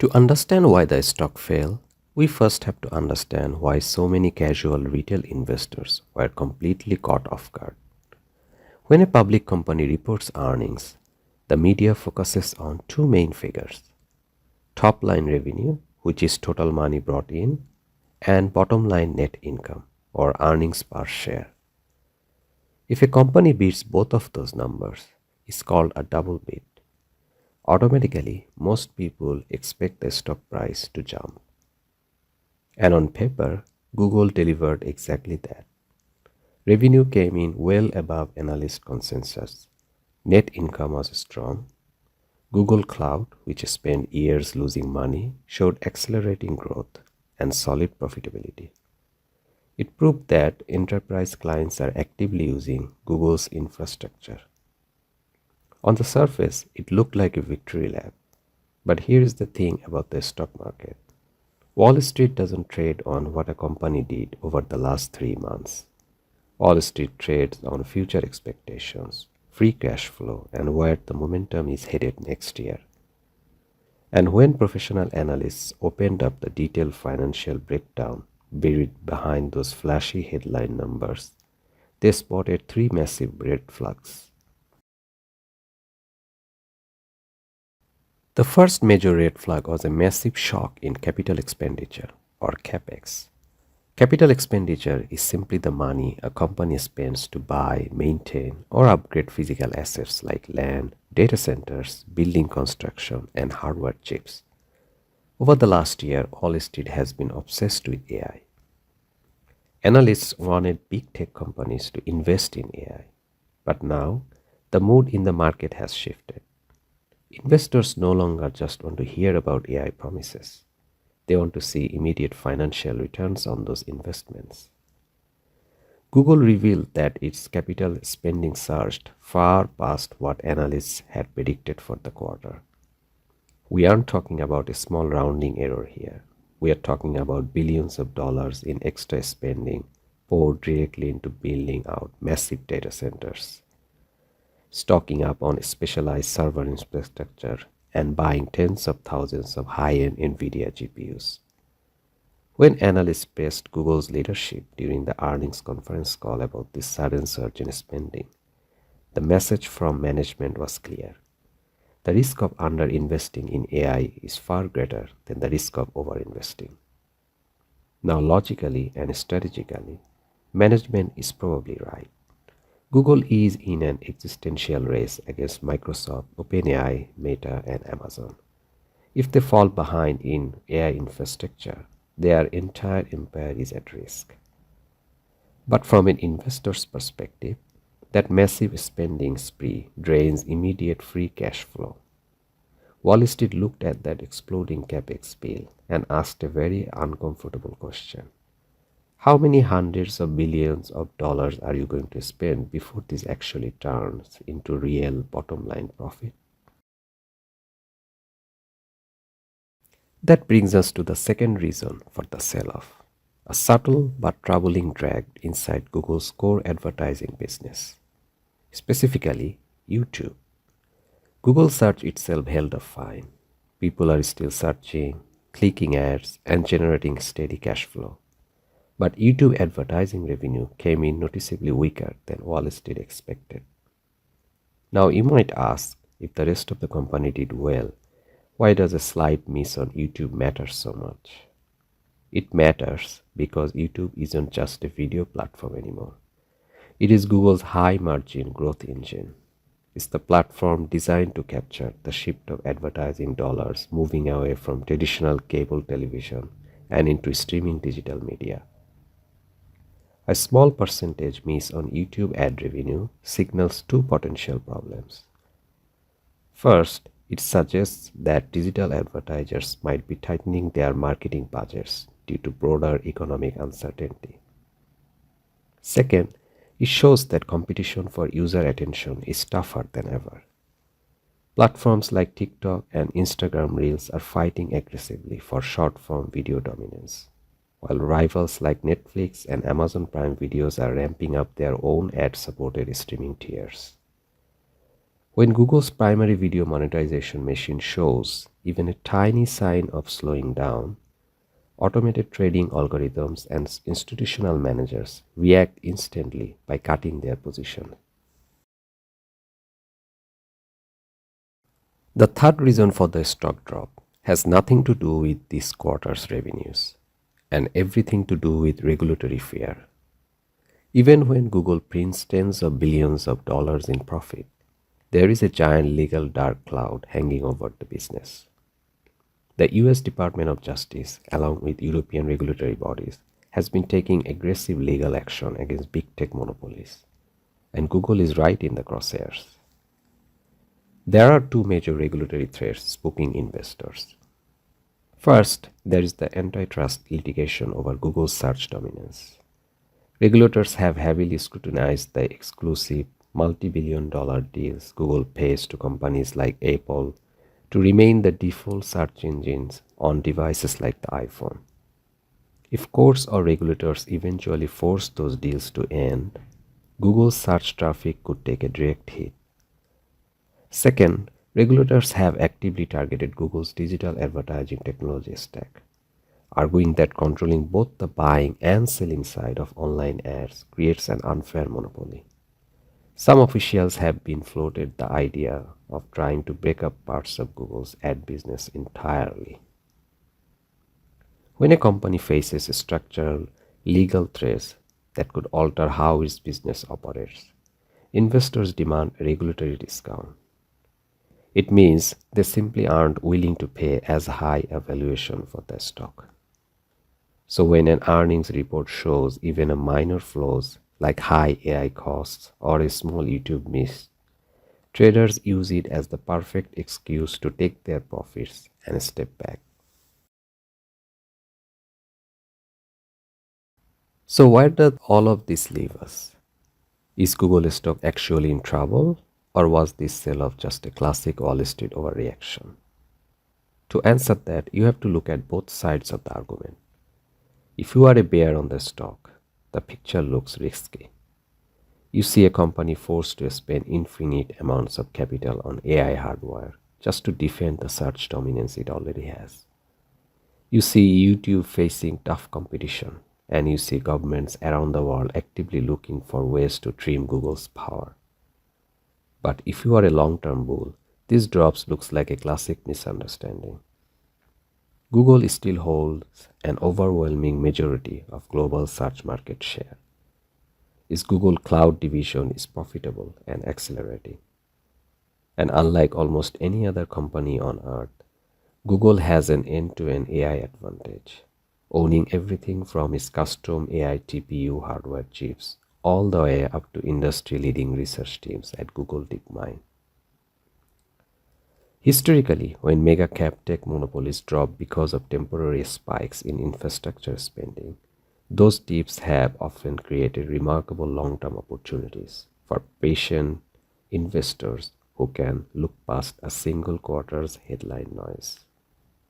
To understand why the stock fell, we first have to understand why so many casual retail investors were completely caught off guard. When a public company reports earnings, the media focuses on two main figures: top line revenue, which is total money brought in, and bottom line net income or earnings per share. If a company beats both of those numbers, it's called a double beat. Automatically, most people expect the stock price to jump. And on paper, Google delivered exactly that. Revenue came in well above analyst consensus. Net income was strong. Google Cloud, which spent years losing money, showed accelerating growth and solid profitability. It proved that enterprise clients are actively using Google's infrastructure. On the surface, it looked like a victory lap. But here is the thing about the stock market: Wall Street doesn't trade on what a company did over the last 3 months. Wall Street trades on future expectations, free cash flow, and where the momentum is headed next year. And when professional analysts opened up the detailed financial breakdown buried behind those flashy headline numbers, they spotted three massive red flags. The first major red flag was a massive shock in capital expenditure, or CapEx. Capital expenditure is simply the money a company spends to buy, maintain, or upgrade physical assets like land, data centers, building construction, and hardware chips. Over the last year, Wall Street has been obsessed with AI. Analysts wanted big tech companies to invest in AI. But now, the mood in the market has shifted. Investors no longer just want to hear about AI promises. They want to see immediate financial returns on those investments. Google revealed that its capital spending surged far past what analysts had predicted for the quarter. We aren't talking about a small rounding error here. We are talking about billions of dollars in extra spending poured directly into building out massive data centers, stocking up on specialized server infrastructure, and buying tens of thousands of high-end NVIDIA GPUs. When analysts pressed Google's leadership during the earnings conference call about this sudden surge in spending, the message from management was clear. The risk of underinvesting in AI is far greater than the risk of overinvesting. Now, logically and strategically, management is probably right. Google is in an existential race against Microsoft, OpenAI, Meta, and Amazon. If they fall behind in AI infrastructure, their entire empire is at risk. But from an investor's perspective, that massive spending spree drains immediate free cash flow. Wall Street looked at that exploding capex bill and asked a very uncomfortable question. How many hundreds of billions of dollars are you going to spend before this actually turns into real bottom line profit? That brings us to the second reason for the sell-off: a subtle but troubling drag inside Google's core advertising business, specifically YouTube. Google search itself held up fine. People are still searching, clicking ads, and generating steady cash flow. But YouTube advertising revenue came in noticeably weaker than Wall Street expected. Now you might ask, if the rest of the company did well, why does a slight miss on YouTube matter so much? It matters because YouTube isn't just a video platform anymore. It is Google's high margin growth engine. It's the platform designed to capture the shift of advertising dollars moving away from traditional cable television and into streaming digital media. A small percentage miss on YouTube ad revenue signals two potential problems. First, it suggests that digital advertisers might be tightening their marketing budgets due to broader economic uncertainty. Second, it shows that competition for user attention is tougher than ever. Platforms like TikTok and Instagram Reels are fighting aggressively for short-form video dominance, while rivals like Netflix and Amazon Prime Videos are ramping up their own ad-supported streaming tiers. When Google's primary video monetization machine shows even a tiny sign of slowing down, automated trading algorithms and institutional managers react instantly by cutting their position. The third reason for the stock drop has nothing to do with this quarter's revenues and everything to do with regulatory fear. Even when Google prints tens of billions of dollars in profit, there is a giant legal dark cloud hanging over the business. The US Department of Justice, along with European regulatory bodies, has been taking aggressive legal action against big tech monopolies, and Google is right in the crosshairs. There are two major regulatory threats spooking investors. First, there is the antitrust litigation over Google's search dominance. Regulators have heavily scrutinized the exclusive multi-billion-dollar deals Google pays to companies like Apple to remain the default search engines on devices like the iPhone. If courts or regulators eventually force those deals to end, Google's search traffic could take a direct hit. Second, regulators have actively targeted Google's digital advertising technology stack, arguing that controlling both the buying and selling side of online ads creates an unfair monopoly. Some officials have been floated the idea of trying to break up parts of Google's ad business entirely. When a company faces structural legal threats that could alter how its business operates, investors demand a regulatory discount. It means they simply aren't willing to pay as high a valuation for their stock. So when an earnings report shows even a minor flaws like high AI costs or a small YouTube miss, traders use it as the perfect excuse to take their profits and step back. So where does all of this leave us? Is Google stock actually in trouble, or was this sell-off just a classic Wall Street overreaction? To answer that, you have to look at both sides of the argument. If you are a bear on the stock, the picture looks risky. You see a company forced to spend infinite amounts of capital on AI hardware just to defend the search dominance it already has. You see YouTube facing tough competition, and you see governments around the world actively looking for ways to trim Google's power. But if you are a long-term bull, this drops looks like a classic misunderstanding. Google still holds an overwhelming majority of global search market share. Its Google Cloud division is profitable and accelerating. And unlike almost any other company on earth, Google has an end-to-end AI advantage, owning everything from its custom AI TPU hardware chips all the way up to industry-leading research teams at Google DeepMind. Historically, when mega-cap tech monopolies drop because of temporary spikes in infrastructure spending, those dips have often created remarkable long-term opportunities for patient investors who can look past a single quarter's headline noise.